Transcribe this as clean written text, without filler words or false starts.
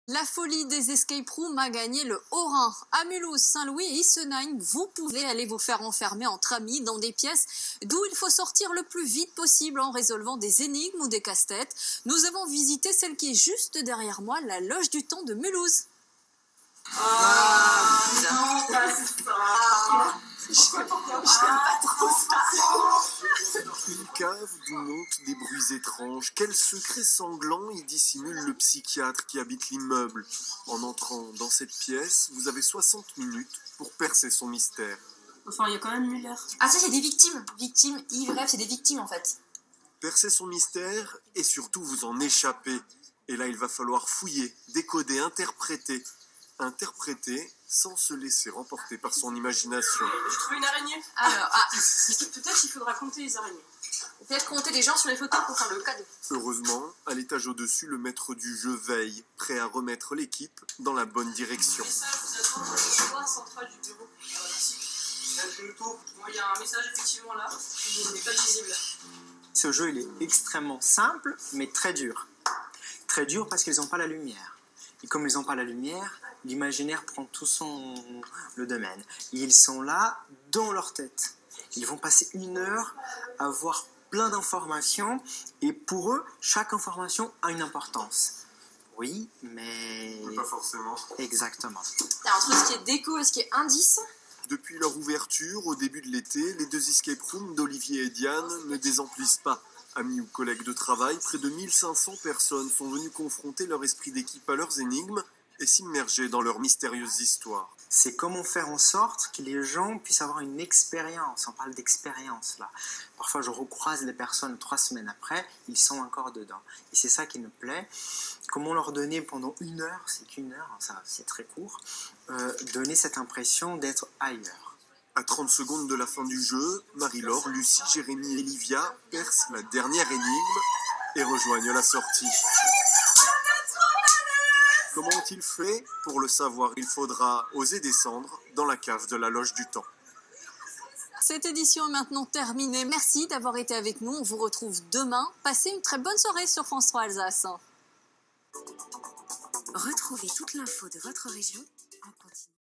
La folie des escape rooms a gagné le Haut-Rhin. À Mulhouse, Saint-Louis et Issenheim, vous pouvez aller vous faire enfermer entre amis dans des pièces d'où il faut sortir le plus vite possible en résolvant des énigmes ou des casse-têtes. Nous avons visité celle qui est juste derrière moi, la loge du temps de Mulhouse. Une cave d'où montent des bruits étranges. Quel secret sanglant y dissimule le psychiatre qui habite l'immeuble? En entrant dans cette pièce, vous avez 60 minutes pour percer son mystère. Enfin, il y a quand même Muller. Ah ça c'est des victimes. Victimes, Yves Rêve, c'est des victimes en fait. Percer son mystère et surtout vous en échapper. Et là, il va falloir fouiller, décoder, interpréter. Interpréter sans se laisser remporter par son imagination. J'ai trouvé une araignée. Alors, Peut-être qu'il faudra compter les araignées. peut-être compter les gens sur les photos pour faire le cadeau. Heureusement, à l'étage au-dessus, le maître du jeu veille, prêt à remettre l'équipe dans la bonne direction. Message vous attend dans le couloir central du bureau. Merci. Il y a un message effectivement là, il n'est pas visible. Ce jeu, il est extrêmement simple, mais très dur. Très dur parce qu'ils n'ont pas la lumière. Et comme ils n'ont pas la lumière, l'imaginaire prend tout le domaine. Et ils sont là, dans leur tête. Ils vont passer 1 heure à voir plein d'informations. Et pour eux, chaque information a une importance. Oui, mais... Pas forcément. Exactement. Entre ce qui est déco et ce qui est indice. Depuis leur ouverture, au début de l'été, les 2 escape rooms d'Olivier et Diane ne désemplissent pas. Amis ou collègues de travail, près de 1500 personnes sont venues confronter leur esprit d'équipe à leurs énigmes et s'immerger dans leurs mystérieuses histoires. C'est comment faire en sorte que les gens puissent avoir une expérience. On parle d'expérience là. Parfois je recroise les personnes 3 semaines après, ils sont encore dedans. Et c'est ça qui me plaît. Comment leur donner pendant 1 heure, c'est qu'1 heure, ça c'est très court, donner cette impression d'être ailleurs. À 30 secondes de la fin du jeu, Marie-Laure, Lucie, Jérémy et Livia percent la dernière énigme et rejoignent la sortie. Comment ont-ils fait? Pour le savoir, il faudra oser descendre dans la cave de la loge du temps. Cette édition est maintenant terminée. Merci d'avoir été avec nous. On vous retrouve demain. Passez une très bonne soirée sur France 3 Alsace. Retrouvez toute l'info de votre région